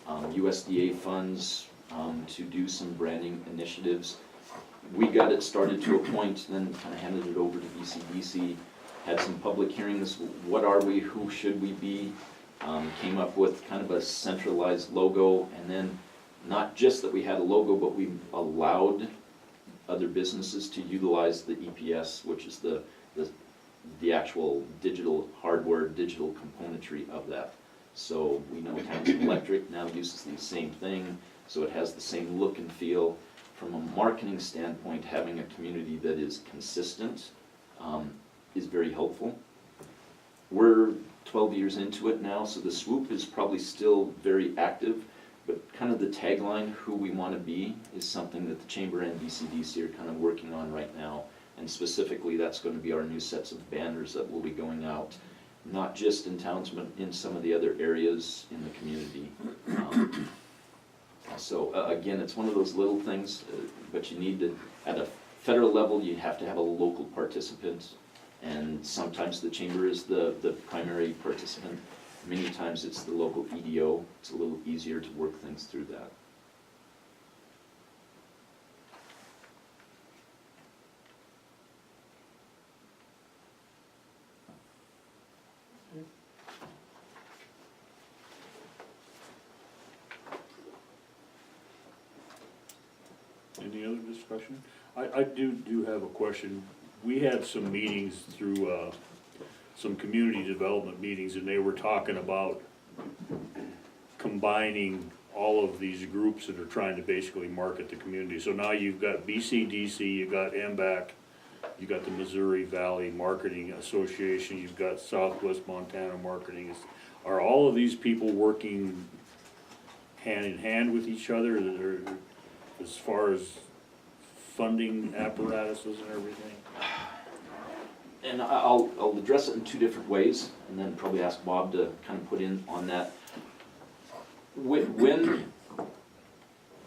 USDA funds to do some branding initiatives. We got it started to a point, then kind of handed it over to BCDC, had some public hearings, what are we, who should we be, came up with kind of a centralized logo, and then not just that we had a logo, but we allowed other businesses to utilize the EPS, which is the actual digital hardware, digital componentry of that. So we know Townsend Electric now uses the same thing, so it has the same look and feel. From a marketing standpoint, having a community that is consistent is very helpful. We're 12 years into it now, so the swoop is probably still very active, but kind of the tagline, who we want to be, is something that the Chamber and BCDC are kind of working on right now. And specifically, that's going to be our new sets of banners that will be going out, not just in Townsend, but in some of the other areas in the community. So again, it's one of those little things, but you need to, at a federal level, you have to have a local participant, and sometimes the Chamber is the primary participant. Many times it's the local EDO. It's a little easier to work things through that. Any other discussion? I do have a question. We had some meetings through, some community development meetings, and they were talking about combining all of these groups that are trying to basically market the community. So now you've got BCDC, you've got MBAC, you've got the Missouri Valley Marketing Association, you've got Southwest Montana Marketing. Are all of these people working hand in hand with each other, or as far as funding apparatuses and everything? And I'll address it in two different ways, and then probably ask Bob to kind of put in on that. When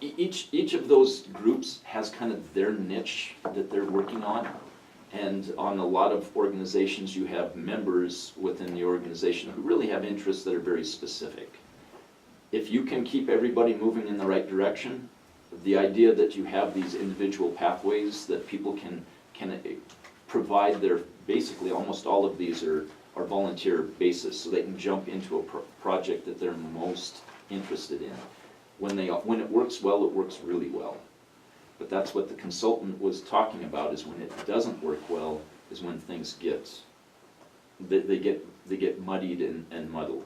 each of those groups has kind of their niche that they're working on, and on a lot of organizations you have members within the organization who really have interests that are very specific. If you can keep everybody moving in the right direction, the idea that you have these individual pathways that people can provide their, basically almost all of these are volunteer basis, so they can jump into a project that they're most interested in. When it works well, it works really well. But that's what the consultant was talking about, is when it doesn't work well, is when things they get muddied and muddled.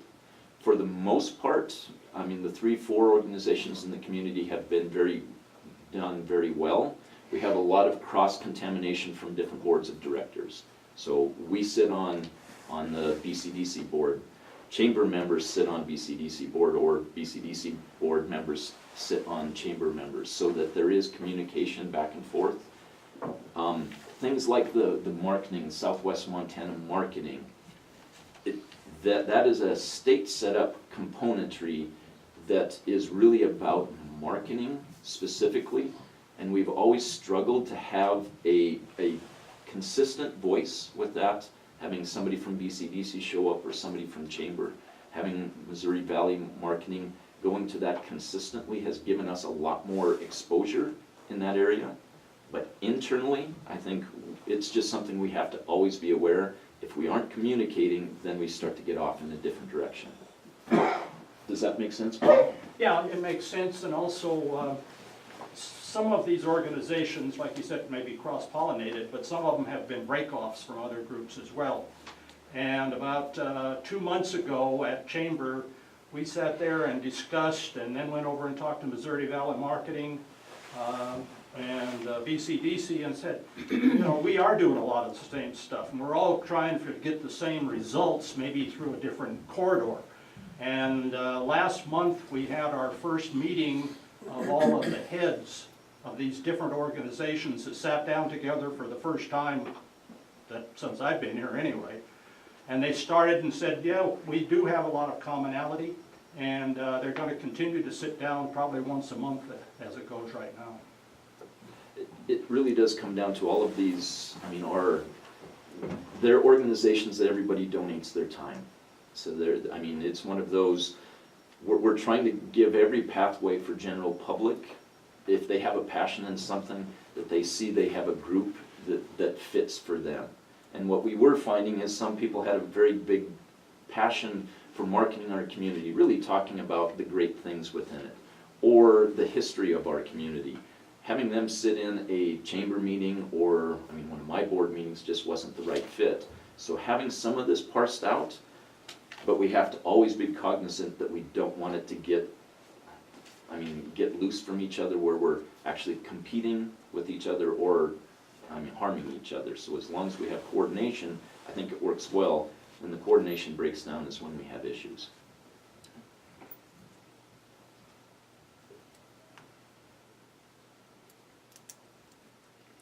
For the most part, I mean, the 3-4 organizations in the community have been done very well. We have a lot of cross-contamination from different boards of directors. So we sit on the BCDC board. Chamber members sit on BCDC board, or BCDC board members sit on chamber members, so that there is communication back and forth. Things like the marketing, Southwest Montana Marketing, that is a state set up componentry that is really about marketing specifically, and we've always struggled to have a consistent voice with that, having somebody from BCDC show up or somebody from Chamber. Having Missouri Valley Marketing going to that consistently has given us a lot more exposure in that area. But internally, I think it's just something we have to always be aware. If we aren't communicating, then we start to get off in a different direction. Does that make sense, Bob? Yeah, it makes sense, and also some of these organizations, like you said, may be cross-pollinated, but some of them have been break-offs from other groups as well. And about 2 months ago at Chamber, we sat there and discussed, and then went over and talked to Missouri Valley Marketing and BCDC, and said, you know, we are doing a lot of the same stuff, and we're all trying to get the same results, maybe through a different corridor. And last month we had our first meeting of all of the heads of these different organizations that sat down together for the first time since I've been here anyway. And they started and said, yeah, we do have a lot of commonality, and they're going to continue to sit down probably once a month as it goes right now. It really does come down to all of these, I mean, they're organizations that everybody donates their time. So I mean, it's one of those, we're trying to give every pathway for general public, if they have a passion in something, that they see they have a group that fits for them. And what we were finding is some people had a very big passion for marketing our community, really talking about the great things within it, or the history of our community. Having them sit in a chamber meeting, or, I mean, one of my board meetings just wasn't the right fit. So having some of this parsed out, but we have to always be cognizant that we don't want it to get loose from each other where we're actually competing with each other or, harming each other. So as long as we have coordination, I think it works well. When the coordination breaks down is when we have issues.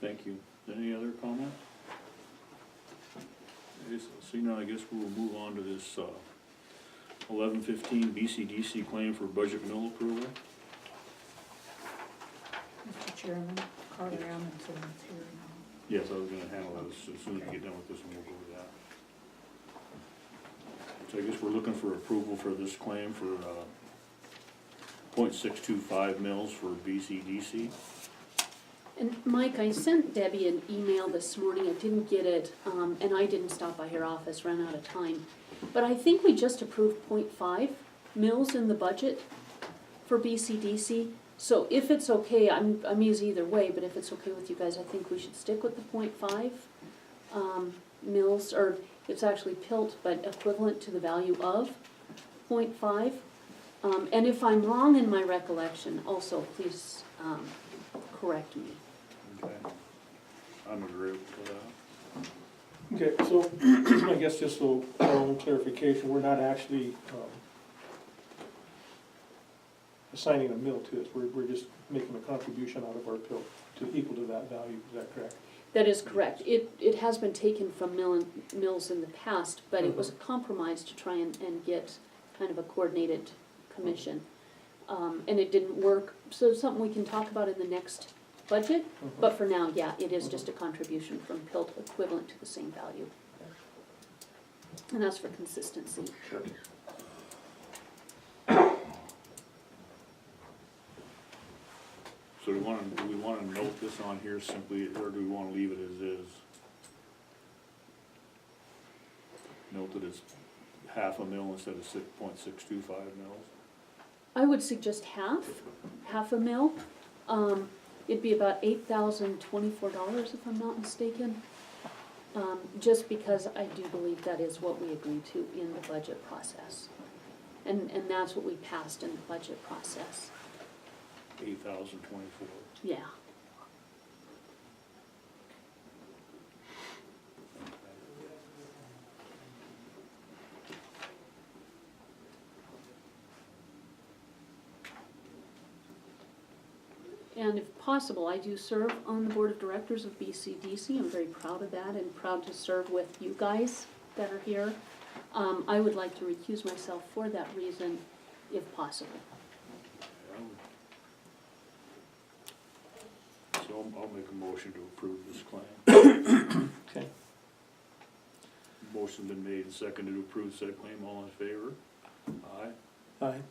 Thank you. Any other comments? Okay, so seeing none, I guess we'll move on to this 1115 BCDC claim for budget mill approval. Mr. Chairman, Carter Amundson is here now. Yes, I was gonna handle that as soon as we get done with this one, we'll go to that. So I guess we're looking for approval for this claim for .625 mils for BCDC. And Mike, I sent Debbie an email this morning, I didn't get it, and I didn't stop by her office, ran out of time. But I think we just approved .5 mils in the budget for BCDC. So if it's okay, I'm easy either way, but if it's okay with you guys, I think we should stick with the .5 mils, or it's actually PILT, but equivalent to the value of .5. And if I'm wrong in my recollection, also please correct me. Okay. I'm agreeable to that. Okay, so I guess just so for our own clarification, we're not actually assigning a mill to it. We're just making a contribution out of our pill to equal to that value. Is that correct? That is correct. It has been taken from mills in the past, but it was a compromise to try and get kind of a coordinated commission. And it didn't work, so it's something we can talk about in the next budget, but for now, yeah, it is just a contribution from PILT equivalent to the same value. And that's for consistency. Sure. So do we wanna note this on here simply, or do we wanna leave it as is? Note that it's half a mil instead of 6.625 mils. I would suggest half a mil. It'd be about $8,024 if I'm not mistaken. Just because I do believe that is what we agreed to in the budget process. And that's what we passed in the budget process. 8,024. Yeah. And if possible, I do serve on the board of directors of BCDC. I'm very proud of that and proud to serve with you guys that are here. I would like to recuse myself for that reason, if possible. So I'll make a motion to approve this claim. Okay. Motion been made and seconded to approve said claim. All in favor? Aye. Aye.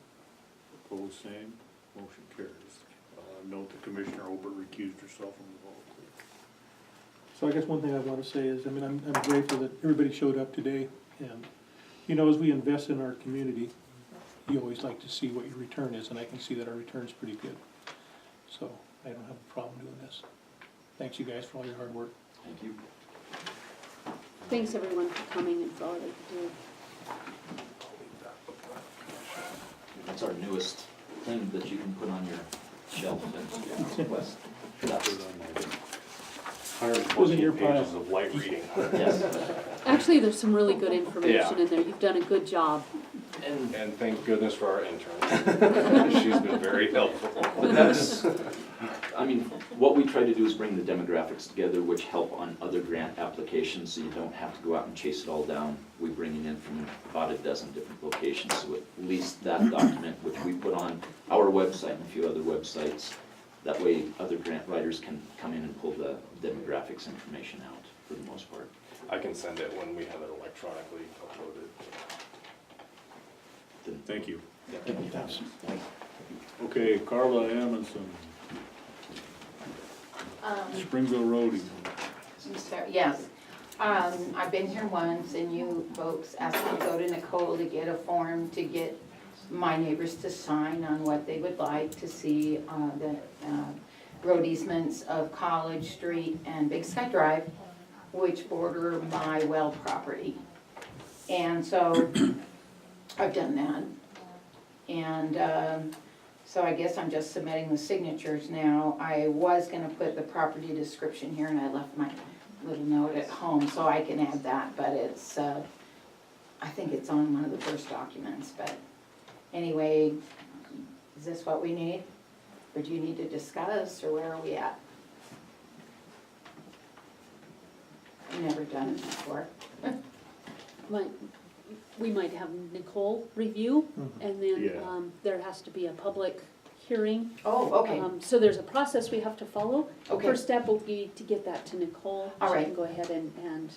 Opposed, same. Motion carries. Note that Commissioner Obert recused herself from the vote. So I guess one thing I want to say is, I'm grateful that everybody showed up today, and, as we invest in our community, you always like to see what your return is, and I can see that our return's pretty good. So I don't have a problem doing this. Thanks you guys for all your hard work. Thank you. Thanks everyone for coming and for all that you do. That's our newest thing that you can put on your shelf and West. That's, Those in your pages pile. of light reading. yes. Actually, there's some really good information in there. You've done a good job. And thank goodness for our intern. She's been very helpful. But that's, what we try to do is bring the demographics together, which help on other grant applications, so you don't have to go out and chase it all down. We bring it in from about a dozen different locations, so at least that document, which we put on our website and a few other websites, that way other grant writers can come in and pull the demographics information out, for the most part. I can send it when we have it electronically uploaded. Thank you. Thanks. Okay, Carla Amundson, Springville Roadie. Yes, I've been here once and you folks asked me to go to Nicole to get a form to get my neighbors to sign on what they would like to see, the road easements of College Street and Big Sky Drive, which border my well property. And so I've done that. And so I guess I'm just submitting the signatures now. I was gonna put the property description here and I left my little note at home, so I can add that, but it's, I think it's on one of the first documents, but anyway, is this what we need? Or do you need to discuss, or where are we at? I've never done it before. We might have Nicole review, and then, Yeah. there has to be a public hearing. Oh, okay, So there's a process we have to follow. okay, First step will be to get that to Nicole. All She right. can go ahead and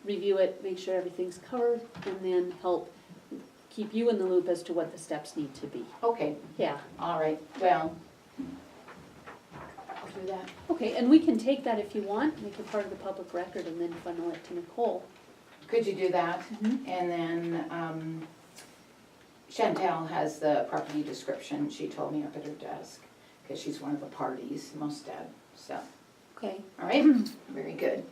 review it, make sure everything's covered, and then help keep you in the loop as to what the steps need to be. okay, Yeah, all right, well, I'll do that. okay, and we can take that if you want, make it part of the public record, and then funnel it to Nicole. Could you do that? Mhm. And then Chantel has the property description, she told me up at her desk, because she's one of the parties, Mostad, so, Okay. all right, very good.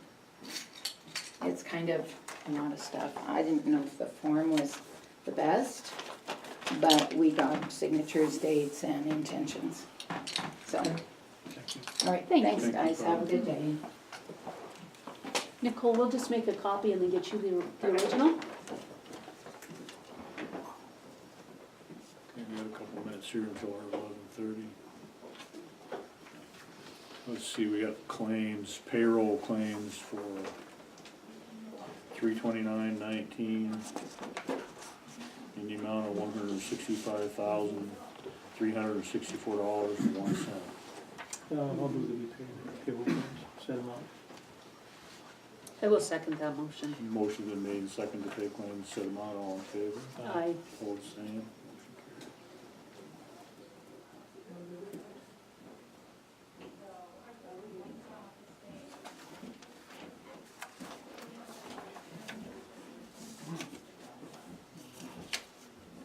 It's kind of a lot of stuff. I didn't know if the form was the best, but we got signatures, dates, and intentions. So, all right, Thank you. thanks, guys, have a good day. Nicole, we'll just make a copy and then get you the original. Okay, we got a couple minutes here until our 11:30. Let's see, we got claims, payroll claims for 329.19 in the amount of $165,364.01. I'll move that we pay payroll claims, set them out. I will second that motion. Motion been made and second to pay claims, set amount, all in favor? Aye. Hold the same. Motion carried.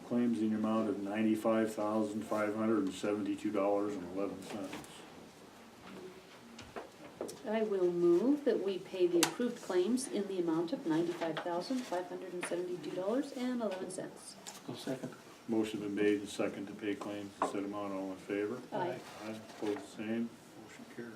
Claims in the amount of $95,572.11. I will move that we pay the approved claims in the amount of $95,572.11. I'll second. Motion been made and second to pay claims, set amount, all in favor? Aye. Aye, hold the same, motion carries.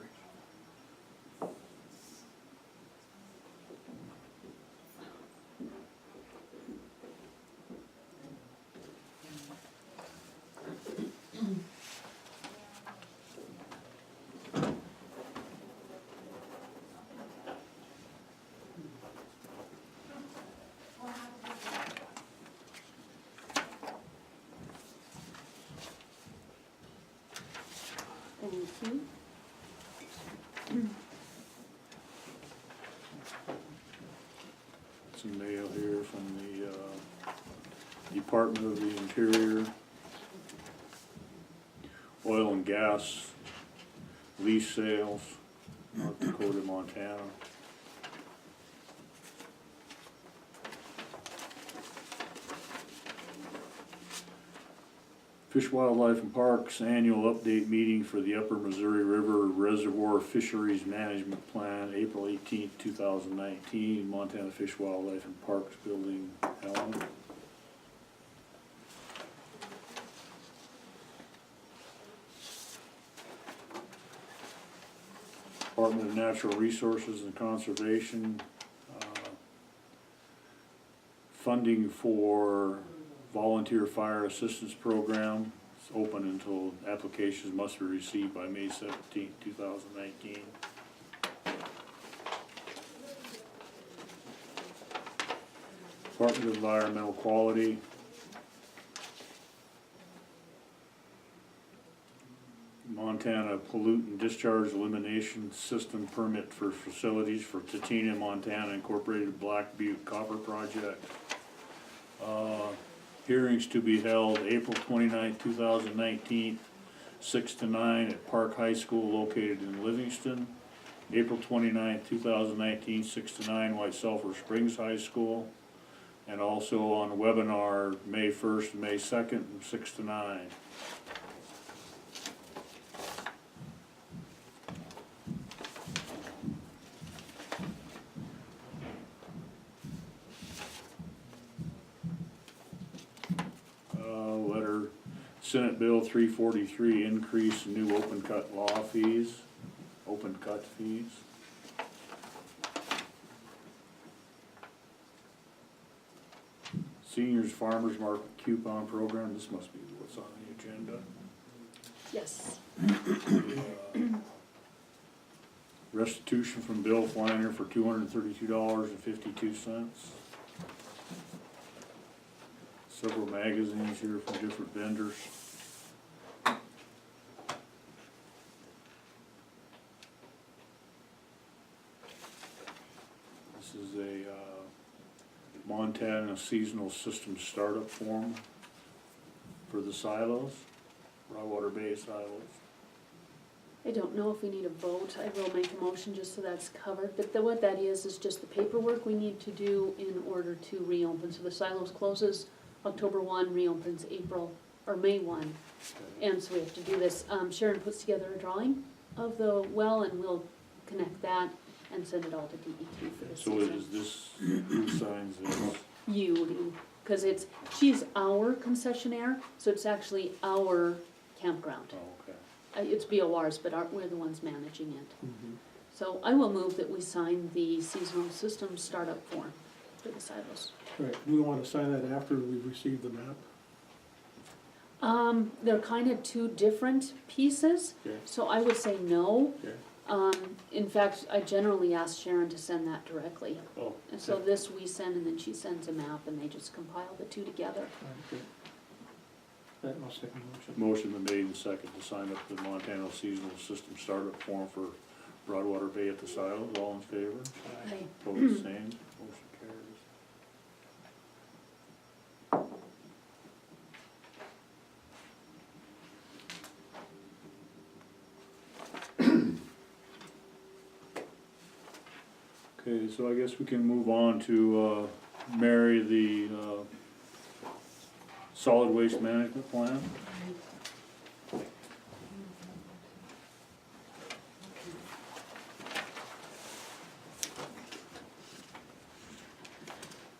Thank you. Some mail here from the Department of the Interior. Oil and gas lease sales, North Dakota, Montana. Fish, Wildlife and Parks Annual Update Meeting for the Upper Missouri River Reservoir Fisheries Management Plan, April 18th, 2019, Montana Fish, Wildlife and Parks Building, Allen. Department of Natural Resources and Conservation, funding for Volunteer Fire Assistance Program. It's open until applications must be received by May 17th, 2019. Department of Environmental Quality. Montana Pollutant Discharge Elimination System Permit for facilities for Tatina, Montana Incorporated Black Butte Copper Project. Hearings to be held April 29th, 2019, 6 to 9 at Park High School located in Livingston. April 29th, 2019, 6 to 9, White Sulphur Springs High School. And also on webinar, May 1st, and May 2nd, from 6 to 9. Letter, Senate Bill 343, increase new open cut law fees, open cut fees. Seniors Farmers Market Coupon Program, this must be what's on the agenda. Yes. Restitution from Bill Flanner for $232.52. Several magazines here from different vendors. This is a Montana Seasonal System Startup Form for the silos, Broadwater Bay silos. I don't know if we need a vote. I will make a motion just so that's covered, but what that is just the paperwork we need to do in order to reopen. So the silos closes October 1, reopens May 1, and so we have to do this. Sharon puts together a drawing of the well, and we'll connect that and send it all to DEQ for the So season. is this, who signs this? You do, because she's our concessionaire, so it's actually our campground. Oh, okay. It's BOR's, but we're the ones managing it. So I will move that we sign the seasonal system startup form for the silos. Right, do we want to sign that after we've received the map? They're kind of two different pieces, Okay. so I would say no. Okay. In fact, I generally ask Sharon to send that directly. Oh. And so this we send, and then she sends a map, and they just compile the two together. Okay. That, I'll second the motion. Motion been made and second to sign up the Montana Seasonal System Startup Form for Broadwater Bay at the silos. All in favor? Okay. Opposed, same. Motion carries. Okay, so I guess we can move on to marry the solid waste management plan.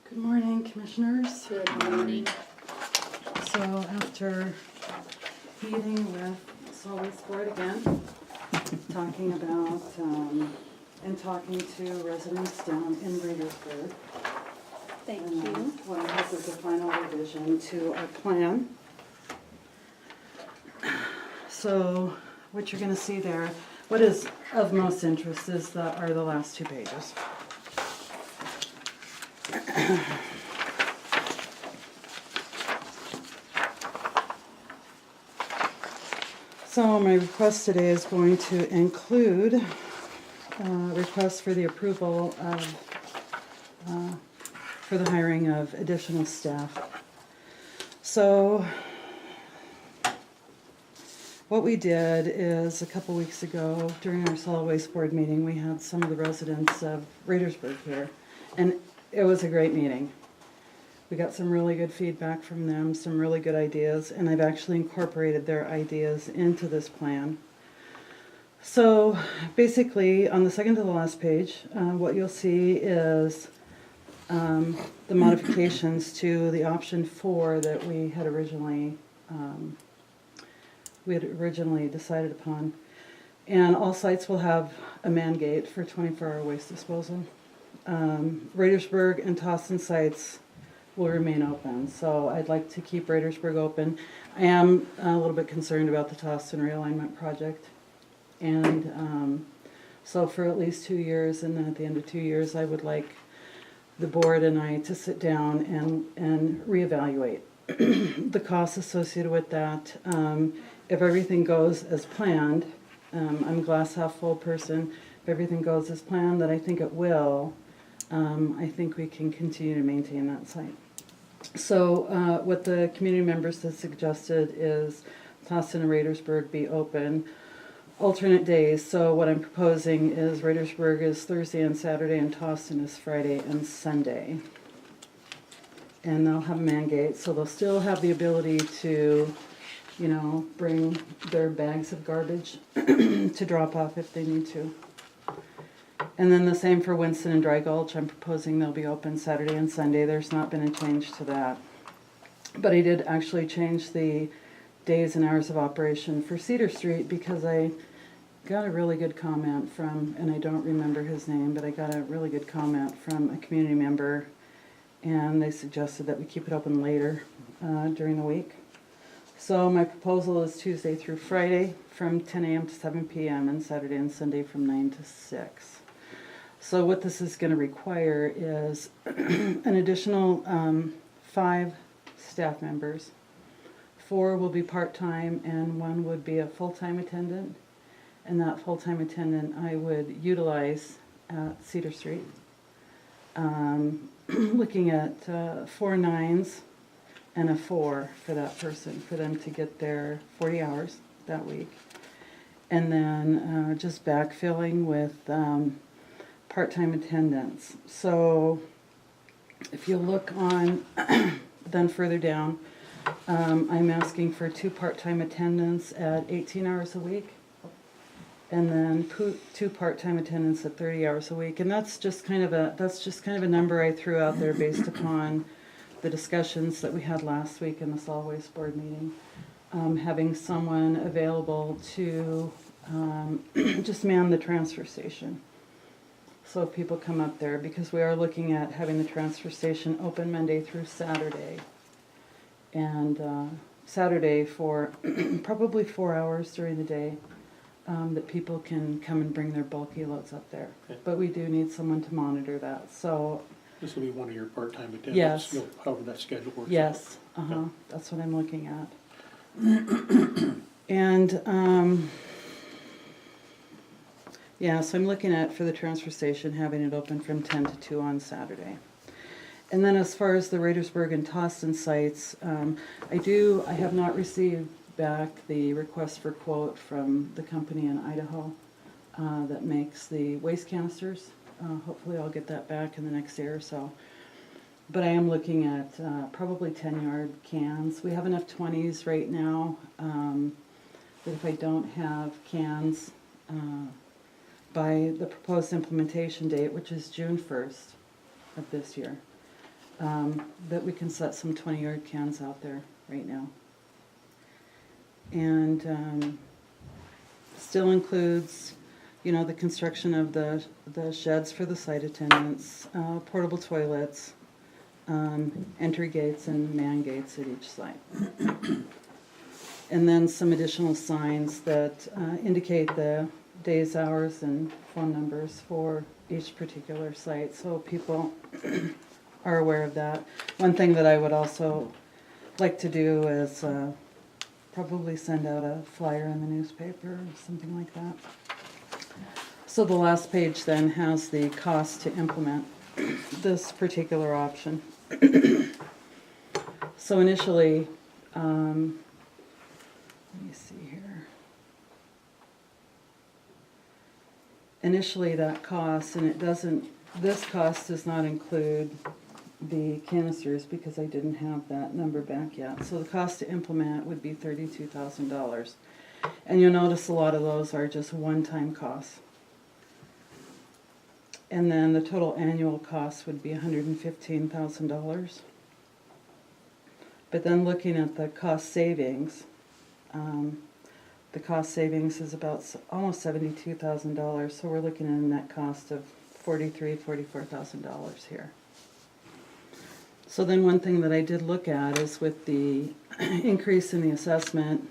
Good morning, Commissioners. Good morning. So after meeting with Solid Waste Board again, talking about, and talking to residents down in Radersburg. Thank and, you. What I hope is a final revision to our plan. So what you're gonna see there, what is of most interest are the last two pages. So my request today is going to include request for the approval of, for the hiring of additional staff. So what we did is a couple weeks ago during our solid waste board meeting, we had some of the residents of Radersburg here, and it was a great meeting. We got some really good feedback from them, some really good ideas, and I've actually incorporated their ideas into this plan. So basically, on the second to the last page, what you'll see is the modifications to the option 4 that we had originally decided upon. And all sites will have a man gate for 24-hour waste disposal. Radersburg and Tossin sites will remain open, so I'd like to keep Radersburg open. I am a little bit concerned about the Tossin realignment project. And so for at least 2 years, and then at the end of 2 years, I would like the board and I to sit down and reevaluate the costs associated with that. If everything goes as planned, I'm a glass half full person, if everything goes as planned, that I think it will, I think we can continue to maintain that site. So what the community members have suggested is Tustin and Raidersburg be open alternate days. So what I'm proposing is Raidersburg is Thursday and Saturday, and Tustin is Friday and Sunday. And they'll have a man gate, so they'll still have the ability to, you know, bring their bags of garbage to drop off if they need to. And then the same for Winston and Dry Gulch. I'm proposing they'll be open Saturday and Sunday. There's not been a change to that. But I did actually change the days and hours of operation for Cedar Street because I got a really good comment from, and I don't remember his name, but I got a really good comment from a community member, and they suggested that we keep it open later during the week. So my proposal is Tuesday through Friday from 10 a.m. to 7 p.m. and Saturday and Sunday from 9 to 6. So what this is going to require is an additional 5 staff members. 4 will be part-time and 1 would be a full-time attendant. And that full-time attendant I would utilize at Cedar Street. Looking at 4 9s and a 4 for that person, for them to get their 40 hours that week. And then just backfilling with part-time attendants. So if you look on, then further down, I'm asking for 2 part-time attendants at 18 hours a week. And then 2 part-time attendants at 30 hours a week. And that's just kind of a number I threw out there based upon the discussions that we had last week in the solid waste board meeting. Having someone available to just man the transfer station. So if people come up there, because we are looking at having the transfer station open Monday through Saturday. And Saturday for probably 4 hours during the day. That people can come and bring their bulky loads up there. Okay. But we do need someone to monitor that, so, This will be one of your part-time attendants. Yes. However that schedule works. yes, that's what I'm looking at. And, yeah, so I'm looking at, for the transfer station, having it open from 10 to 2 on Saturday. And then as far as the Raidersburg and Tustin sites, I have not received back the request for quote from the company in Idaho that makes the waste canisters. Hopefully I'll get that back in the next day or so. But I am looking at probably 10-yard cans. We have enough 20s right now, but if I don't have cans by the proposed implementation date, which is June 1st of this year, that we can set some 20-yard cans out there right now. And still includes, you know, the construction of the sheds for the site attendants, portable toilets, entry gates and man gates at each site. And then some additional signs that indicate the days, hours, and phone numbers for each particular site, so people are aware of that. One thing that I would also like to do is probably send out a flyer in the newspaper or something like that. So the last page then has the cost to implement this particular option. So initially, let me see here. Initially that cost, and this cost does not include the canisters because I didn't have that number back yet. So the cost to implement would be $32,000. And you'll notice a lot of those are just one-time costs. And then the total annual cost would be $115,000. But then looking at the cost savings, the cost savings is about almost $72,000. So we're looking at a net cost of $44,000 here. So then one thing that I did look at is with the increase in the assessment,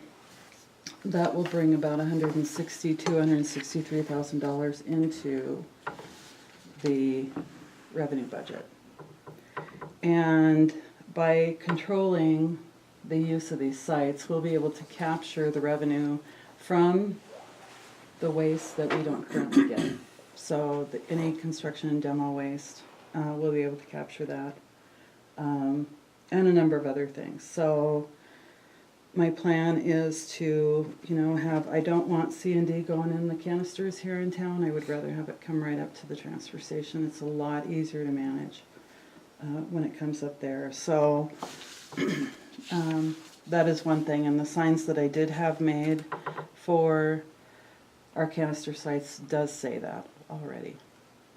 that will bring about $263,000 into the revenue budget. And by controlling the use of these sites, we'll be able to capture the revenue from the waste that we don't currently get. So any construction and demo waste, we'll be able to capture that. and a number of other things. So my plan is to, I don't want C&D going in the canisters here in town. I would rather have it come right up to the transfer station. It's a lot easier to manage when it comes up there. So that is one thing. And the signs that I did have made for our canister sites does say that already.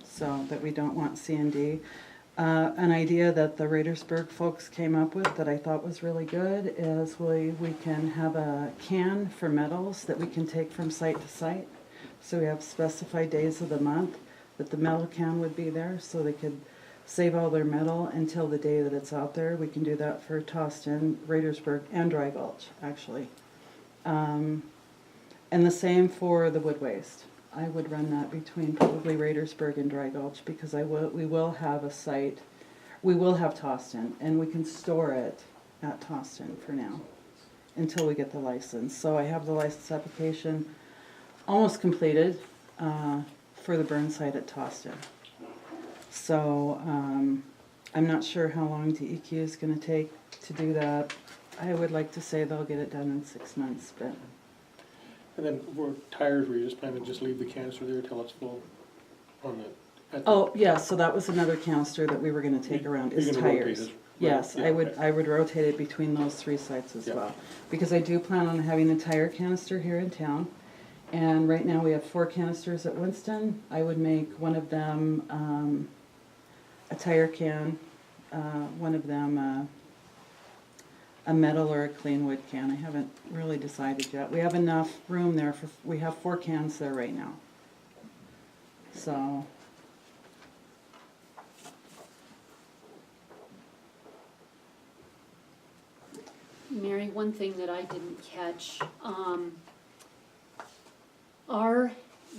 So that we don't want C&D. An idea that the Raidersburg folks came up with that I thought was really good is we can have a can for metals that we can take from site to site. So we have specified days of the month that the metal can would be there, so they could save all their metal until the day that it's out there. We can do that for Toston, Raidersburg, and Dry Gulch, actually. And the same for the wood waste. I would run that between probably Raidersburg and Dry Gulch, because we will have a site, we will have Toston, and we can store it at Toston for now, until we get the license. So I have the license application almost completed for the burn site at Toston. So I'm not sure how long DEQ is going to take to do that. I would like to say they'll get it done in 6 months, but... And then for tires, were you just planning to just leave the canister there till it's full on the? Oh, yeah, so that was another canister that we were gonna take around, is You're gonna rotate tires. it, right? Yes, Yeah, I would, okay. I would rotate it between those 3 sites as Yeah. well. Because I do plan on having the tire canister here in town. And right now we have 4 canisters at Winston. I would make one of them a tire can, one of them a metal or a clean wood can. I haven't really decided yet. We have enough room there we have 4 cans there right now. So, Mary, one thing that I didn't catch,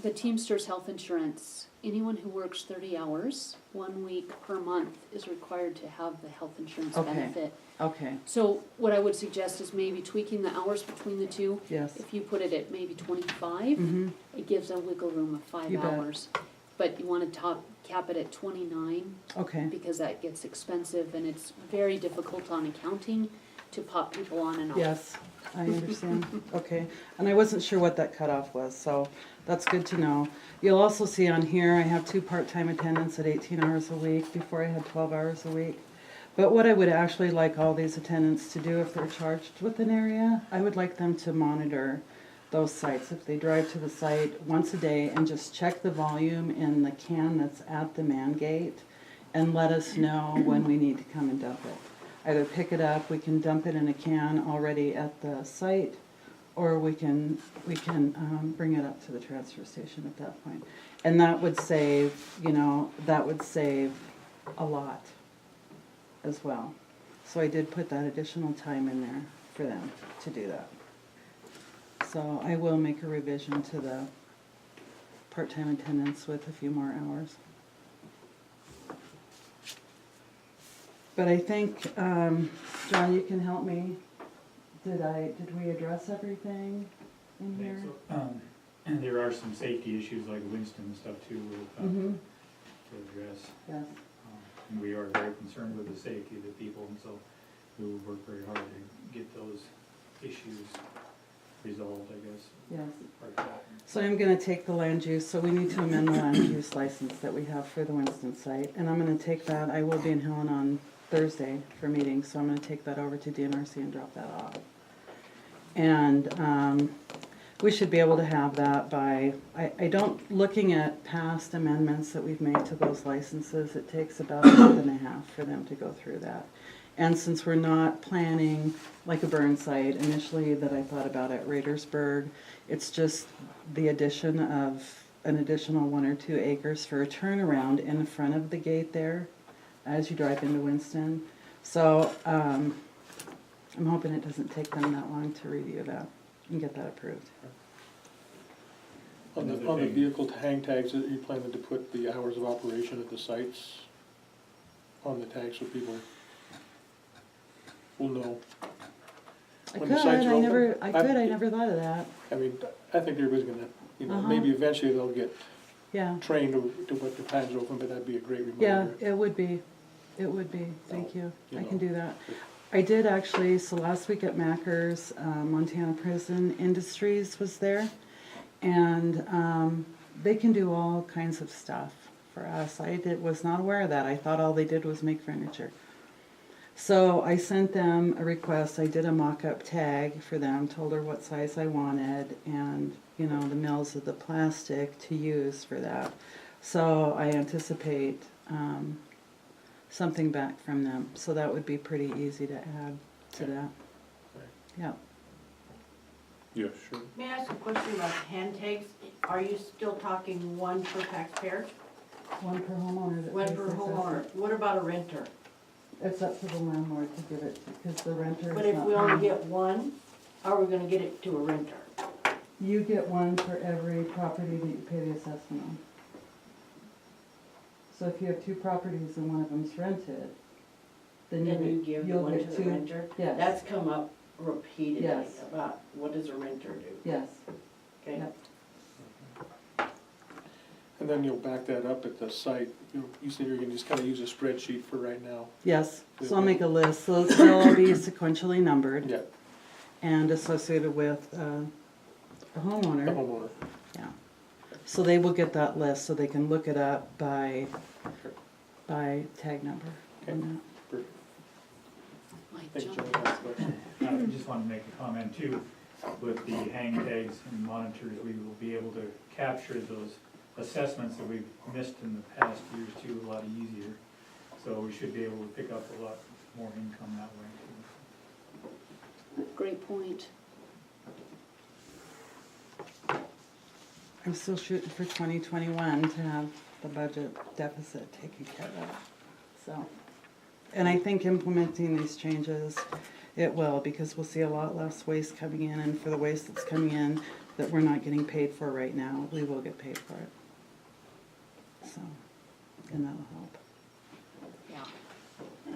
the Teamsters health insurance, anyone who works 30 hours, 1 week per month is required to have the health insurance Okay. benefit. okay, So what I would suggest is maybe tweaking the hours between the two. yes. If you put it at maybe 25, Mm-hmm. it gives a wiggle room of 5 You bet. hours. But you want to cap it at 29, Okay, because that gets expensive and it's very difficult on accounting to pop people on and off. yes, I understand. Okay, and I wasn't sure what that cutoff was, so that's good to know. You'll also see on here, I have 2 part-time attendants at 18 hours a week. Before I had 12 hours a week. But what I would actually like all these attendants to do if they're charged with an area, I would like them to monitor those sites. If they drive to the site once a day and just check the volume in the can that's at the man gate and let us know when we need to come and dump it. Either pick it up, we can dump it in a can already at the site, or we can bring it up to the transfer station at that point. And that would save, a lot as well. So I did put that additional time in there for them to do that. So I will make a revision to the part-time attendance with a few more hours. But I think, John, you can help me. Did we address everything in I here? think so. And there are some safety issues like Winston and stuff too, Mm-hmm, to address. yes. And we are very concerned with the safety of the people, and so we will work very hard to get those issues resolved, I guess. Yes. Part of that. So I'm gonna take the land use, so we need to amend the land use license that we have for the Winston site. And I'm gonna take that, I will be in Helen on Thursday for meetings, so I'm gonna take that over to DNRC and drop that off. And, we should be able to have that by, looking at past amendments that we've made to those licenses, it takes about a month and a half for them to go through that. And since we're not planning like a burn site initially that I thought about at Raidersburg, it's just the addition of an additional 1 or 2 acres for a turnaround in front of the gate there as you drive into Winston. So I'm hoping it doesn't take them that long to review that and get that approved. On Another the thing- vehicle hang tags, are you planning to put the hours of operation at the sites on the tags so people will know? I When could, the sites are open, I never thought of that. I mean, I think everybody's gonna, Uh-huh. maybe eventually they'll get Yeah, trained to what the times are open, but that'd be a great yeah, reminder. it would be. It would be, thank you. You I can know. do that. I did actually, so last week at Macker's, Montana Prison Industries was there. And they can do all kinds of stuff for us. Was not aware of that. I thought all they did was make furniture. So I sent them a request. I did a mock-up tag for them, told her what size I wanted, and, you know, the mils of the plastic to use for that. So I anticipate something back from them. So that would be pretty easy to add to Okay. that. Yeah. Yeah, sure. May I ask a question about hand tags? Are you still talking one per taxpayer? One per homeowner that One pays per the homeowner? assessment. What about a renter? It's up to the landlord to give it, because the renter is But if not we only paying. get one, how are we gonna get it to a renter? You get one for every property that you pay the assessment on. So if you have two properties and one of them's rented, then Then you you'll give you'll one to get the two. renter? Yes. That's come up repeatedly Yes. about what does a renter do? Yes, Okay? Yep. And then you'll back that up at the site. You said you're gonna just kinda use a spreadsheet for right now. yes, so I'll make a list, so they'll all be sequentially numbered Yeah, and associated with a the homeowner. homeowner. Yeah. So they will get that list, so they can look it up by tag number. Okay. on Perfect. Mike, Thank you, jump. John. Last question. I just wanted to make a comment too. With the hang tags and monitors, we will be able to capture those assessments that we've missed in the past years too, a lot easier. So we should be able to pick up a lot more income that way too. Great point. that. I'm still shooting for 2021 to have the budget deficit taken care of, so. And I think implementing these changes, it will, because we'll see a lot less waste coming in, and for the waste that's coming in that we're not getting paid for right now, we will get paid for it. So, and that'll help. Yeah.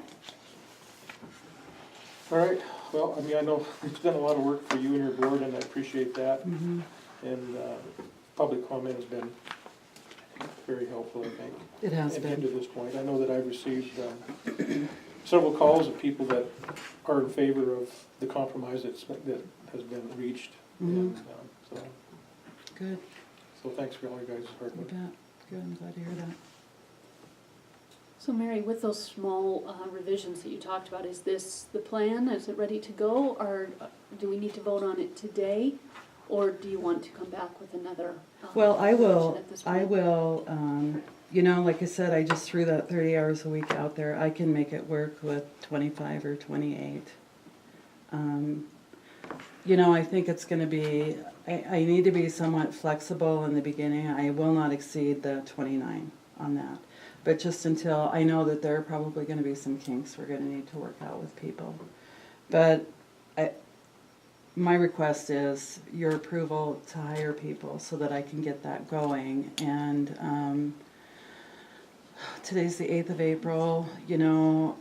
All right, well, I mean, I know it's been a lot of work for you and your board, and I appreciate that. Mm-hmm. And public comment has been very helpful, I think. It has And been. to this point, I know that I've received several calls of people that are in favor of the compromise that has been reached. Mhm. And, so, Good, so thanks for all you guys' hard you work. bet. Good, I'm glad to hear that. So Mary, with those small revisions that you talked about, is this the plan? Is it ready to go? Or do we need to vote on it today? Or do you want to come back with another? Well, I will, version at this I point? will, you know, like I said, I just threw that 30 hours a week out there. I can make it work with 25 or 28. You know, I think it's gonna be, I need to be somewhat flexible in the beginning. I will not exceed the 29 on that. But just until, I know that there are probably gonna be some kinks we're gonna need to work out with people. But my request is your approval to hire people so that I can get that going. And today's the 8th of April, you know,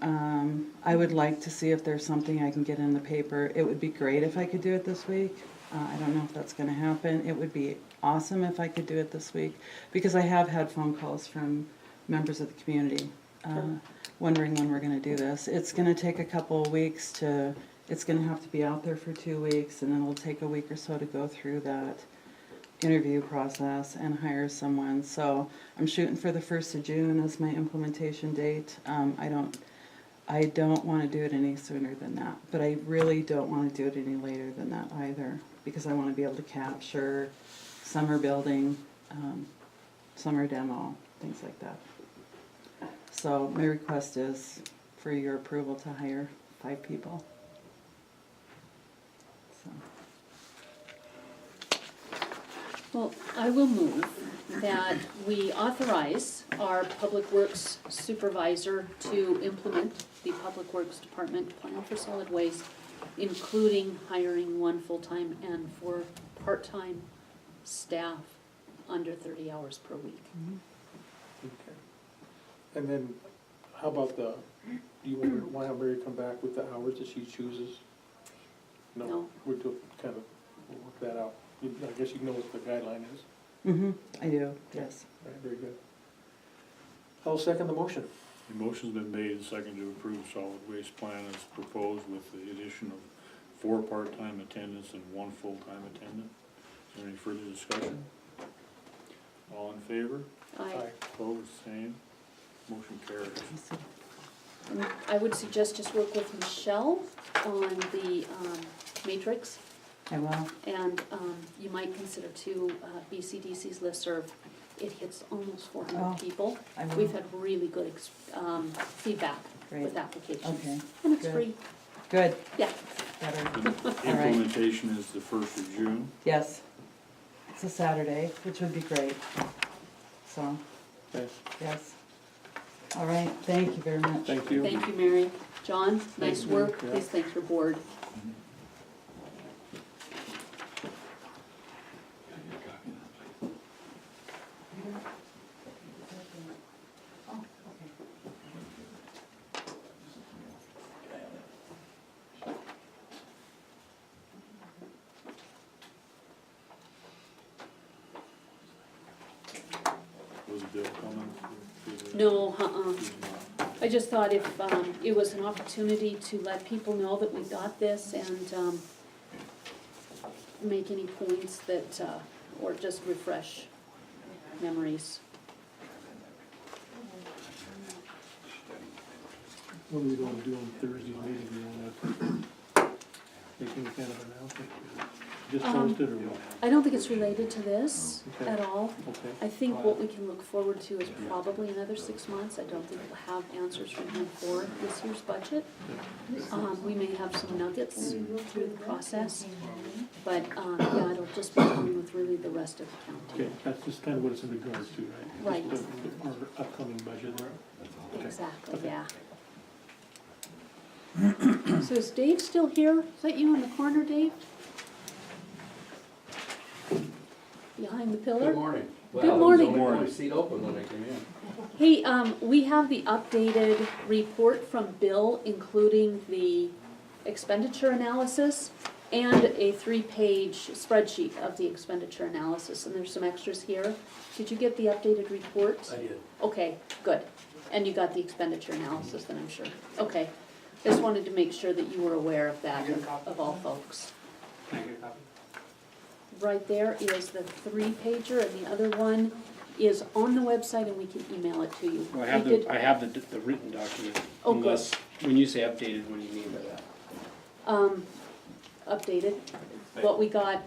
I would like to see if there's something I can get in the paper. It would be great if I could do it this week. I don't know if that's gonna happen. It would be awesome if I could do it this week, because I have had phone calls from members of the community wondering when we're gonna do this. It's gonna take a couple of weeks to, it's gonna have to be out there for 2 weeks, and then it'll take a week or so to go through that interview process and hire someone. So I'm shooting for the 1st of June as my implementation date. I don't wanna do it any sooner than that, but I really don't wanna do it any later than that either, because I wanna be able to capture summer building, summer demo, things like that. So my request is for your approval to hire 5 people. So, Well, I will move that we authorize our Public Works Supervisor to implement the Public Works Department plan for solid waste, including hiring 1 full-time and 4 part-time staff under 30 hours per week. Okay. And then, how about do you want to have Mary come back with the hours that she chooses? No. We're to kind of work that out. I guess you know what the guideline is. I do, yes. Right, very good. I'll second the motion. The motion's been made and seconded to approve solid waste plan as proposed with the addition of 4 part-time attendants and 1 full-time attendant. Is there any further discussion? All in favor? Opposed, same. Motion carries. And I would suggest just work with Michelle on the matrix, I will. and you might consider too BCDC's listserv. It hits almost 400 Oh, people. I will. We've had really good feedback Great. with applications. Okay, And it's good. free, good, yeah. better. Implementation is the 1st of June. Yes, it's a Saturday, which would be great. So, Okay, yes. All right, thank you very much. thank you. Thank you, Mary. John, nice you. work. Yeah. Please thank your board. Was Bill coming? No, He's not. I just thought if it was an opportunity to let people know that we got this and make any points that, or just refresh memories. What are we gonna do on Thursday's meeting? We wanna make any kind of announcement? Just post it or what? I don't think it's related to this Okay. at all. Okay. I think what we can look forward to is probably another 6 months. I don't think we'll have answers from him for this year's budget. We may have some nuggets through the process, but, yeah, it'll just be dealing with really the rest of the county. Okay, that's just kind of what it's in regards to, right? Right. Just our upcoming budget. Exactly, Okay. yeah. So is Dave still here? Is that you in the corner, Dave? Behind the pillar? Good morning. Good Well, morning. there was only one seat open when I came in. Hey, we have the updated report from Bill, including the expenditure analysis and a 3-page spreadsheet of the expenditure analysis, and there's some extras here. Did you get the updated report? I did. Okay, good. And you got the expenditure analysis then, I'm sure. Okay. Just wanted to make sure that you were aware of that, of all folks. Can I get a copy? Right there is the 3-pager, and the other one is on the website, and we can email it to you. Well, I have We did- the written document. Oh, good. Unless, when you say updated, what do you mean by that? Updated. What we got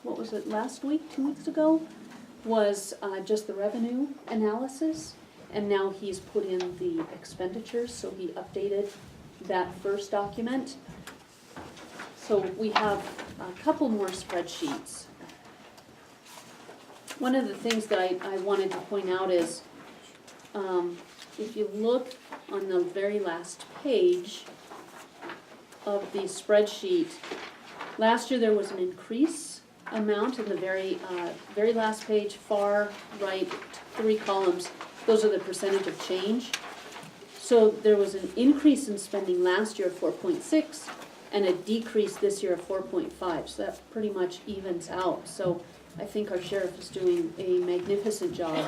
what was it, last week, 2 weeks ago, was just the revenue analysis, and now he's put in the expenditures, so he updated that first document. So we have a couple more spreadsheets. One of the things that I wanted to point out is, if you look on the very last page of the spreadsheet, last year there was an increase amount in the very last page, far right, 3 columns. Those are the percentage of change. So there was an increase in spending last year of 4.6 and a decrease this year of 4.5. So that pretty much evens out. So I think our sheriff is doing a magnificent job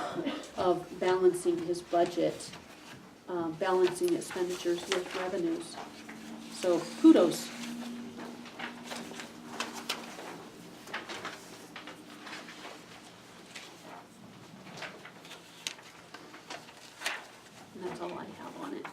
of balancing his budget, balancing expenditures with revenues. So kudos. And that's all I have on it.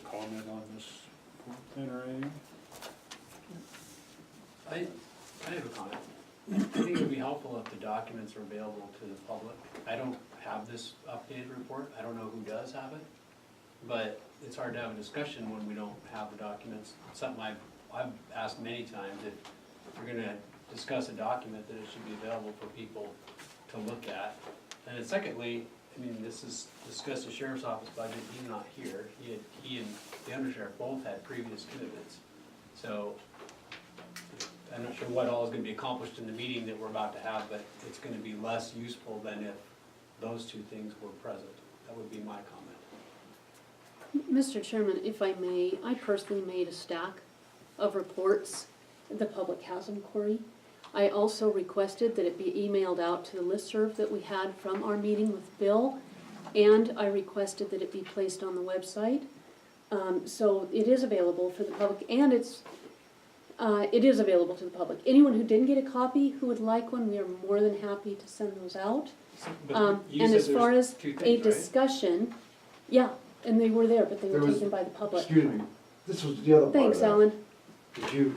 comment on this then or anything? I have a comment. I think it would be helpful if the documents are available to the public. I don't have this updated report, I don't know who does have it, but it's hard to have a discussion when we don't have the documents. It's something I've asked many times, if we're gonna discuss a document, that it should be available for people to look at. And then secondly, I mean, this is discussed the sheriff's office budget, he's not here, he and the undersheriff both had previous commitments. So, I'm not sure what all is gonna be accomplished in the meeting that we're about to have, but it's gonna be less useful than if those two things were present. That would be my comment. Mr. Chairman, if I may, I personally made a stack of reports the public has inquiry. I also requested that it be emailed out to the listserv that we had from our meeting with Bill, and I requested that it be placed on the website. So it is available for the public, and it is available to the public. Anyone who didn't get a copy, who would like one, we are more than happy to send those out. But you And said as far there's as two a things, right? discussion, yeah, and they were there, but they There were was- taken by the public. Excuse me, this was the other part of Thanks, that. Alan. Did you,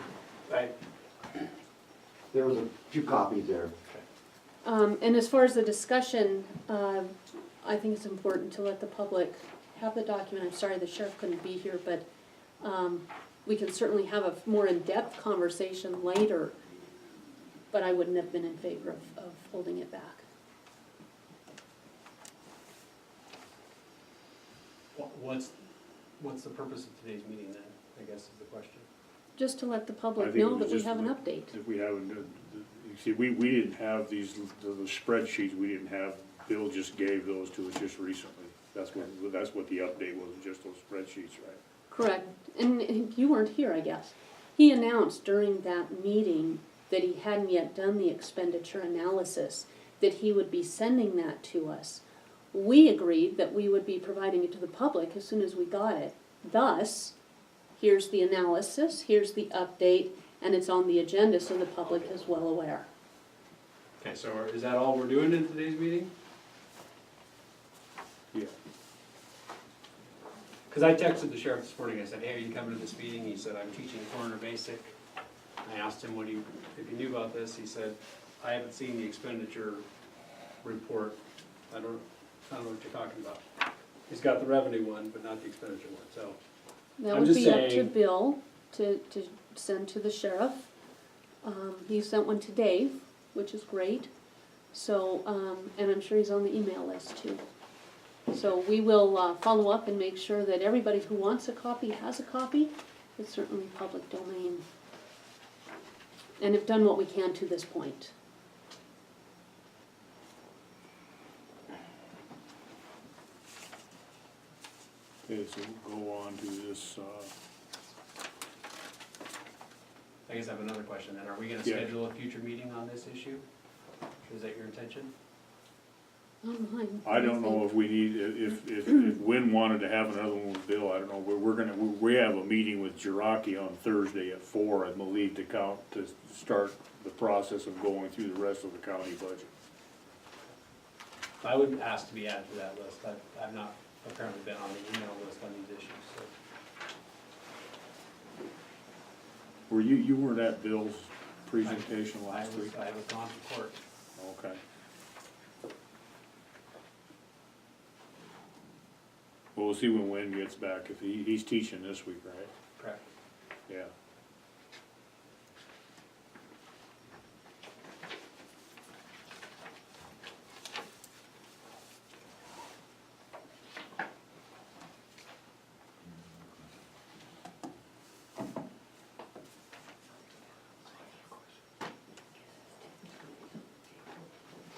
there was a few copies there. And as far as the discussion, I think it's important to let the public have the document. I'm sorry the sheriff couldn't be here, but we can certainly have a more in-depth conversation later, but I wouldn't have been in favor of holding it back. What's the purpose of today's meeting then, I guess is the question. Just to let the I public think it know was that we just have an like- update. If we haven't, you see, we didn't have these, the spreadsheets, we didn't have, Bill just gave those to us just recently. That's what the update was, just those spreadsheets, right? Correct. And you weren't here, I guess. He announced during that meeting that he hadn't yet done the expenditure analysis, that he would be sending that to us. We agreed that we would be providing it to the public as soon as we got it. Thus, here's the analysis, here's the update, and it's on the agenda so the public is well aware. Okay, so is that all we're doing in today's meeting? Yeah. Because I texted the sheriff this morning, I said, hey, are you coming to this meeting? He said, I'm teaching coroner basic. I asked him if he knew about this, he said, I haven't seen the expenditure report. I don't know what you're talking about. He's got the revenue one, but not the expenditure one, so. That I'm would just be up to saying- Bill to send to the sheriff. He sent one to Dave, which is great. So, and I'm sure he's on the email list too. So we will follow up and make sure that everybody who wants a copy has a copy. It's certainly public domain. And have done what we can to this point. Okay, so we'll go on to this, I guess I have another question then. Are we gonna Yeah. schedule a future meeting on this issue? Is that your intention? Not mine. I don't know if we need, if Wynn wanted to have another one with Bill, I don't know, we have a meeting with Jiraki on Thursday at 4 at Malieve to start the process of going through the rest of the county budget. I would ask to be added to that list. I've not apparently been on the email list on these issues, so. Were you weren't at Bill's presentation last week? I was on court. Okay. Well, we'll see when Wynn gets back, if he's teaching this week, right? Correct. Yeah.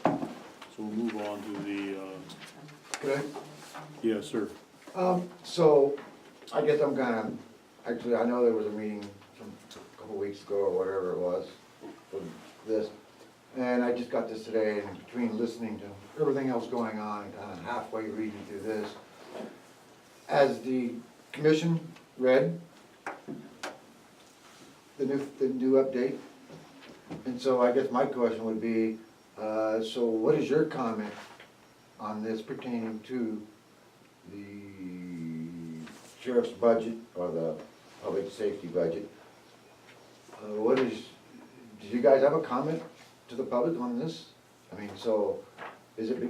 So we'll move on to the, Could yes, sir. so, I guess I'm kinda, actually, I know there was a meeting a couple weeks ago or whatever it was for this. And I just got this today, and between listening to everything else going on, and kinda halfway reading through this. As the commission read the new update, and so I guess my question would be, so what is your comment on this pertaining to the sheriff's budget, or the public safety budget. What is, did you guys have a comment to the public on this? I mean, so, is it,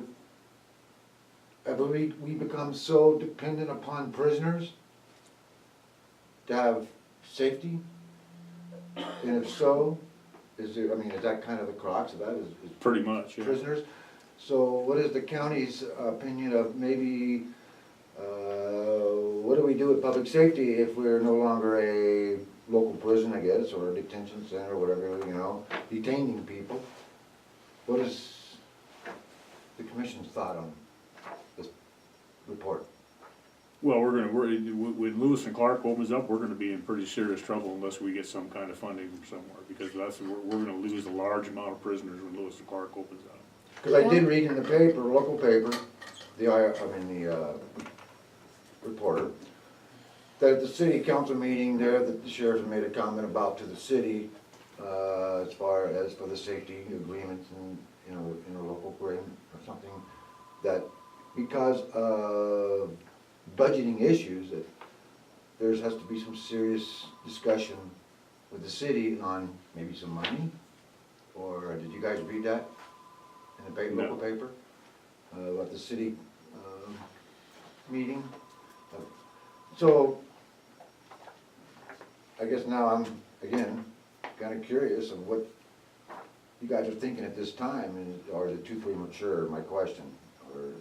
have we become so dependent upon prisoners to have safety? And if so, is there, I mean, is that kind of the crux of that, is Pretty much, yeah. prisoners? So what is the county's opinion of maybe, what do we do with public safety if we're no longer a local prison, I guess, or a detention center, or whatever, you know, detaining people? What is the commission's thought on this report? Well, when Lewis and Clark opens up, we're gonna be in pretty serious trouble unless we get some kind of funding from somewhere, because we're gonna lose a large amount of prisoners when Lewis and Clark opens up. Because I did read in the paper, local paper, the reporter, that at the city council meeting there, that the sheriff had made a comment about to the city, as far as for the safety agreements and, you know, in a local agreement or something, that because of budgeting issues, that there has to be some serious discussion with the city on maybe some money, or did you guys read that in the paper, local paper? At the city, meeting? So, I guess now I'm, again, kinda curious of what you guys are thinking at this time, and, or is it too premature, my question, or?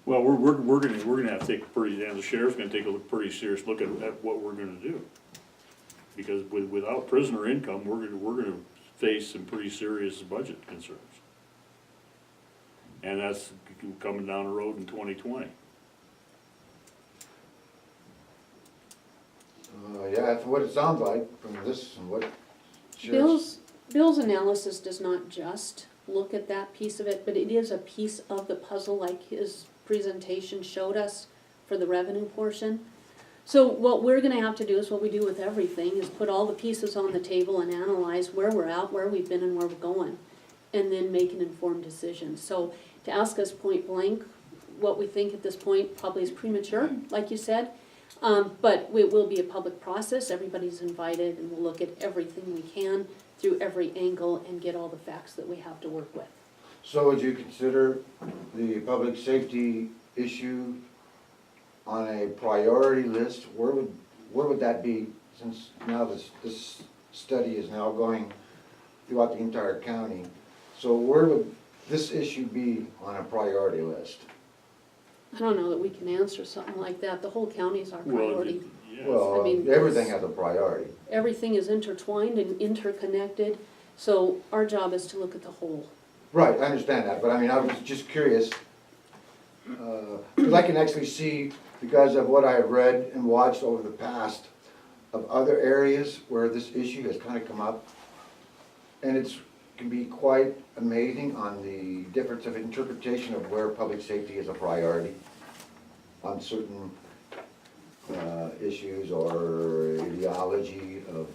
Well, we're gonna have to take the sheriff's gonna take a pretty serious look at what we're gonna do. Because without prisoner income, we're gonna face some pretty serious budget concerns. And that's coming down the road in 2020. Yeah, that's what it sounds like from this and what sheriff's. Bill's analysis does not just look at that piece of it, but it is a piece of the puzzle, like his presentation showed us for the revenue portion. So what we're gonna have to do is what we do with everything, is put all the pieces on the table and analyze where we're at, where we've been and where we're going, and then make an informed decision. So to ask us point blank what we think at this point probably is premature, like you said. But it will be a public process, everybody's invited, and we'll look at everything we can through every angle and get all the facts that we have to work with. So would you consider the public safety issue on a priority list? Where would that be, since now this study is now going throughout the entire county? So where would this issue be on a priority list? I don't know that we can answer something like that, the whole county is our priority. Well, I mean, everything has a priority. Everything is intertwined and interconnected, so our job is to look at the whole. Right, I understand that, but I mean, I was just curious, because I can actually see, because of what I have read and watched over the past, of other areas where this issue has kind of come up, and it's can be quite amazing on the difference of interpretation of where public safety is a priority on certain issues or ideology of.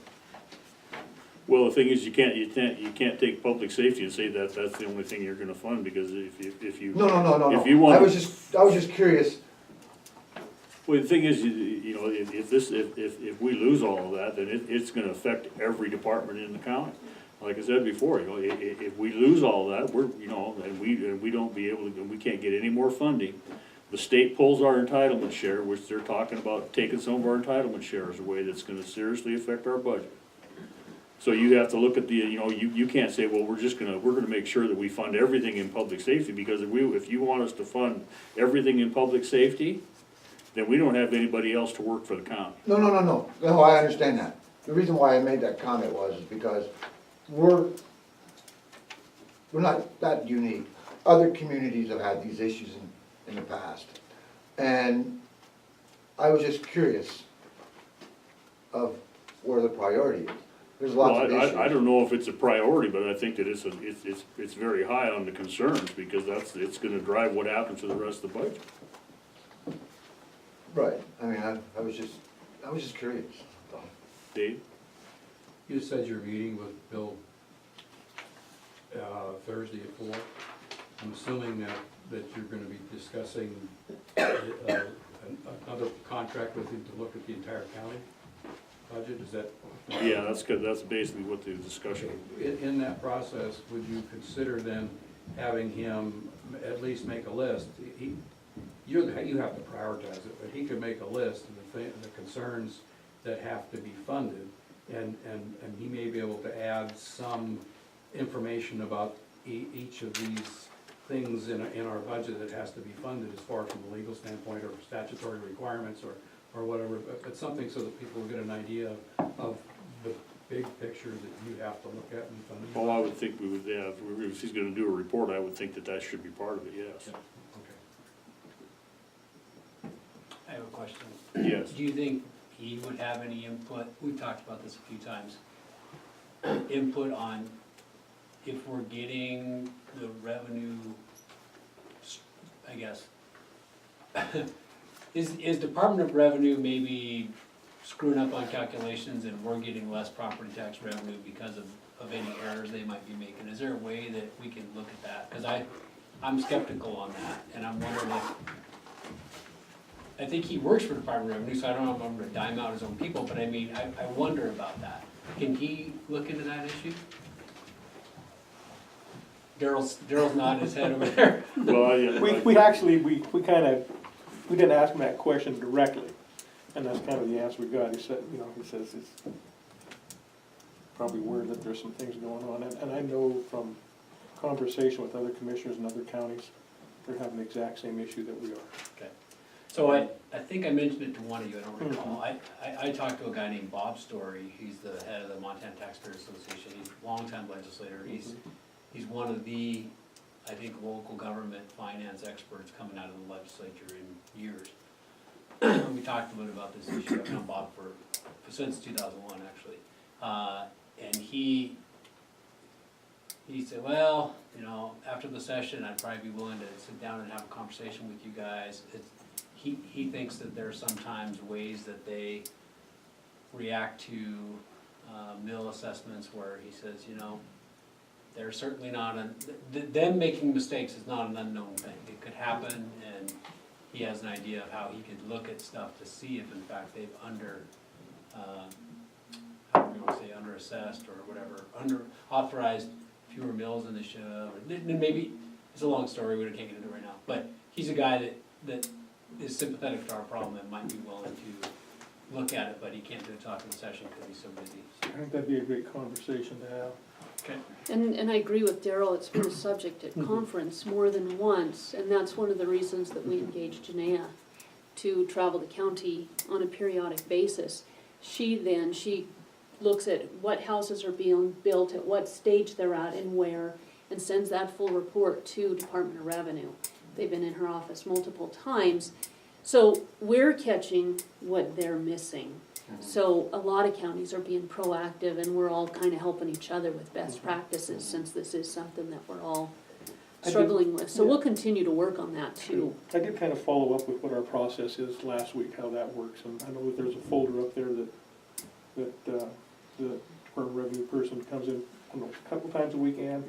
Well, the thing is, you can't take public safety and say that that's the only thing you're gonna fund, because if you. No. If you want. I was just curious. Well, the thing is, you know, if we lose all of that, then it's gonna affect every department in the county. Like I said before, you know, if we lose all of that, we're, you know, and we don't be able to, and we can't get any more funding. The state pulls our entitlement share, which they're talking about taking some of our entitlement shares away, that's gonna seriously affect our budget. So you have to look at the, you know, you can't say, well, we're gonna make sure that we fund everything in public safety, because if you want us to fund everything in public safety, then we don't have anybody else to work for the county. No, I understand that. The reason why I made that comment was because we're not that unique. Other communities have had these issues in the past. And I was just curious of where the priority is. There's lots of issues. I don't know if it's a priority, but I think that it's very high on the concerns, because it's gonna drive what happens to the rest of the budget. Right, I mean, I was just curious. Dave? You said you're meeting with Bill Thursday at 4. I'm assuming that you're gonna be discussing another contract with him to look at the entire county budget, is that? Yeah, that's good, that's basically what the discussion. In that process, would you consider then having him at least make a list? You have to prioritize it, but he could make a list of the concerns that have to be funded, and he may be able to add some information about each of these things in our budget that has to be funded as far from a legal standpoint or statutory requirements or whatever, but something so that people will get an idea of the big picture that you have to look at in funding. Well, I would think we would, yeah, if he's gonna do a report, I would think that that should be part of it, yes. Okay. I have a question. Yes. Do you think he would have any input, we've talked about this a few times, input on if we're getting the revenue, I guess, is Department of Revenue maybe screwing up on calculations and we're getting less property tax revenue because of any errors they might be making? Is there a way that we can look at that? Because I'm skeptical on that, and I'm wondering if, I think he works for Department of Revenue, so I don't know if I'm gonna dime out his own people, but I mean, I wonder about that. Can he look into that issue? Daryl's nodding his head over there. Well, yeah. We actually, we didn't ask him that question directly, and that's kind of the answer we got. He said, he says it's probably aware that there's some things going on, and I know from conversation with other commissioners in other counties, they're having the exact same issue that we are. Okay. So I think I mentioned it to one of you, I don't recall. I talked to a guy named Bob Story, he's the head of the Montana Taxpayers Association, he's a longtime legislator, he's one of the, I think, local government finance experts coming out of the legislature in years. We talked a little about this issue, I've known Bob since 2001, actually. And he said, well, after the session, I'd probably be willing to sit down and have a conversation with you guys. He thinks that there are sometimes ways that they react to mill assessments where he says, they're certainly not, them making mistakes is not an unknown thing. It could happen, and he has an idea of how he could look at stuff to see if in fact they've under-assessed or whatever, under-authorized fewer mills than they should have. Maybe, it's a long story, we can't get into it right now, but he's a guy that is sympathetic to our problem and might be willing to look at it, but he can't do a talking session because he's so busy. I think that'd be a great conversation to have. Okay. And I agree with Daryl, it's been a subject at conference more than once, and that's one of the reasons that we engaged Janaea to travel the county on a periodic basis. She looks at what houses are being built, at what stage they're at and where, and sends that full report to Department of Revenue. They've been in her office multiple times, so we're catching what they're missing. So a lot of counties are being proactive, and we're all kind of helping each other with best practices, since this is something that we're all struggling with. So we'll continue to work on that too. I did kind of follow up with what our process is last week, how that works, and I know that there's a folder up there that the Department of Revenue person comes in, I don't know, a couple times a week, Ann?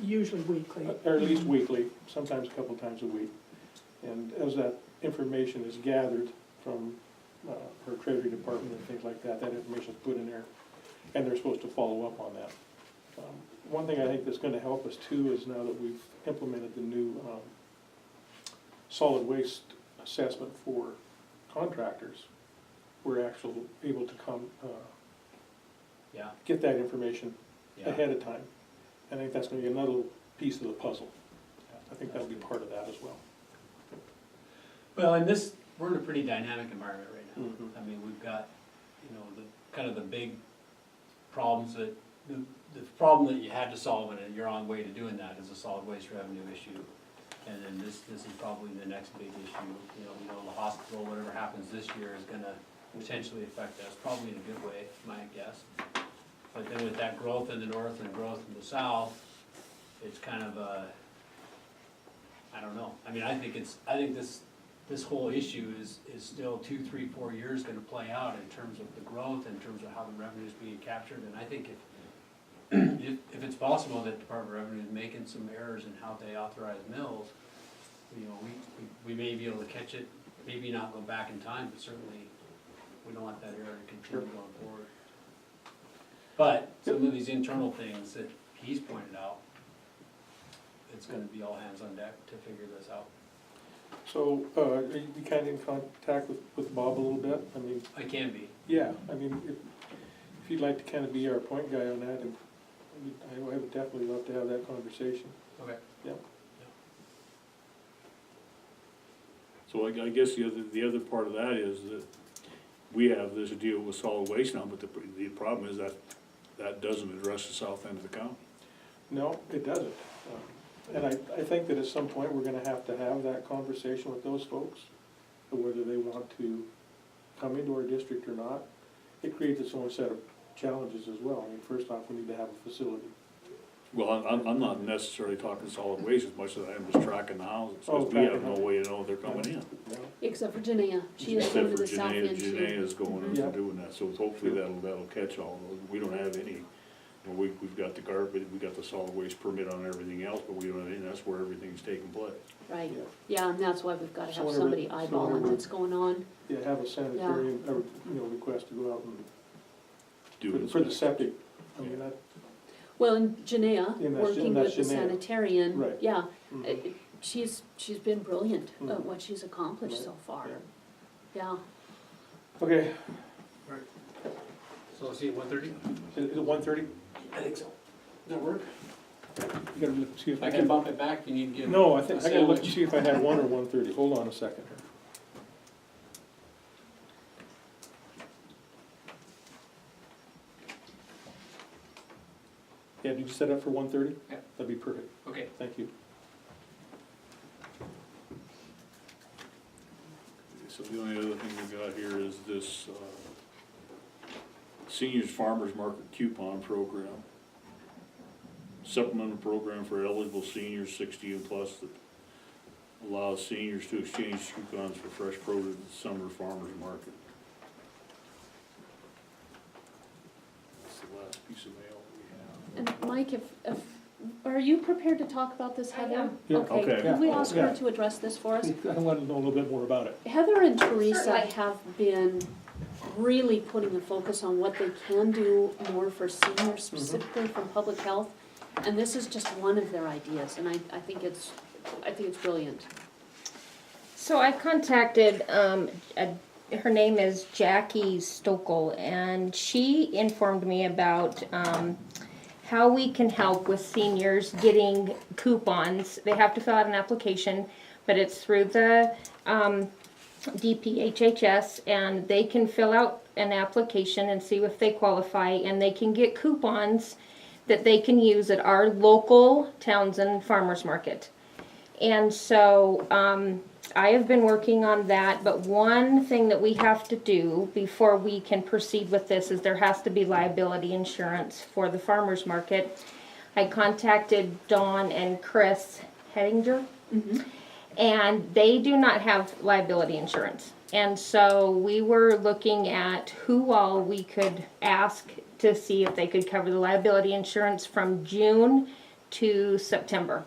Usually weekly. Or at least weekly, sometimes a couple times a week. And as that information is gathered from her Treasury Department and things like that, that information is put in there, and they're supposed to follow up on that. One thing I think that's gonna help us too is now that we've implemented the new solid waste assessment for contractors, we're actually able to get that information ahead of time. I think that's gonna be another piece of the puzzle. I think that'll be part of that as well. Well, we're in a pretty dynamic environment right now. I mean, we've got, the big problems the problem that you had to solve, and you're on the way to doing that, is a solid waste revenue issue. And then this is probably the next big issue. The hospital, whatever happens this year is gonna potentially affect us, probably in a good way, my guess. But then with that growth in the north and growth in the south, it's kind of I don't know. I mean, I think this whole issue is still 2, 3, 4 years gonna play out in terms of the growth, in terms of how the revenue is being captured. And I think if it's possible that Department of Revenue is making some errors in how they authorize mills, we may be able to catch it maybe not go back in time, but certainly we don't want that error to continue going forward. But some of these internal things that he's pointed out, it's gonna be all hands on deck to figure this out. So, are you kind of in contact with Bob a little bit? I mean, I can be. yeah, I mean, if you'd like to kind of be our point guy on that, and I would definitely love to have that conversation. Okay. Yep. So I guess the other part of that is that we have this deal with solid waste now, but the problem is that that doesn't address the south end of the county. No, it doesn't. And I think that at some point, we're gonna have to have that conversation with those folks, whether they want to come into our district or not. It creates its own set of challenges as well. I mean, first off, we need to have a facility. Well, I'm not necessarily talking solid waste as much as I am just tracking the houses, Oh, because we have tracking no them. way to know they're coming in. Yeah. Except for Janaea, she is Except going for to the south end too. Janaea's going in Yeah. and doing that, so hopefully that'll catch all those. We don't have any, we've got the garbage, we got the solid waste permit on everything else, but we don't have any, that's where everything's taking place. Right, Yeah. yeah, and that's why we've gotta So have whenever- somebody so eyeballing whenever- what's going on. Yeah, have a sanitarian, or, request to go out and, Do for the inspection. septic. I mean, that, Well, and Janaea, And that's- working and with that's the Janaea. sanitarian, Right. yeah, mhm. she's been brilliant at Mhm. what she's accomplished Right. so far. Yeah. Yeah, Okay, So see, 1:30? is it 1:30? I think so. Does that work? You gotta look, see if I I can have. bump it back, you need to get. No, I think, a I gotta look and sandwich. see if I had 1 or 1:30. Hold on a second here. Yeah, did you set up for 1:30? Yeah. That'd be perfect. Okay. Thank you. So the only other thing we got here is this, seniors farmers market coupon program. Supplemental program for eligible seniors 60 and plus that allows seniors to exchange coupons for fresh produce at the summer farmers market. That's the last piece of mail we have. and Mike, if, are you prepared to talk about this, I Heather? am. Yeah. Okay. Could we ask her Yeah. to address this for us? I want to know a little bit more about it. Heather and Teresa Certainly. have been really putting a focus on what they can do more for seniors, specifically from public health. And this is just one of their ideas, and I think it's brilliant. So I contacted, her name is Jackie Stokel, and she informed me about how we can help with seniors getting coupons. They have to fill out an application, but it's through the DPHHS, and they can fill out an application and see if they qualify, and they can get coupons that they can use at our local Townsend Farmers Market. And so I have been working on that, but one thing that we have to do before we can proceed with this is there has to be liability insurance for the farmers market. I contacted Dawn and Chris Hettinger, and they do not have liability insurance. And so we were looking at who all we could ask to see if they could cover the liability insurance from June to September.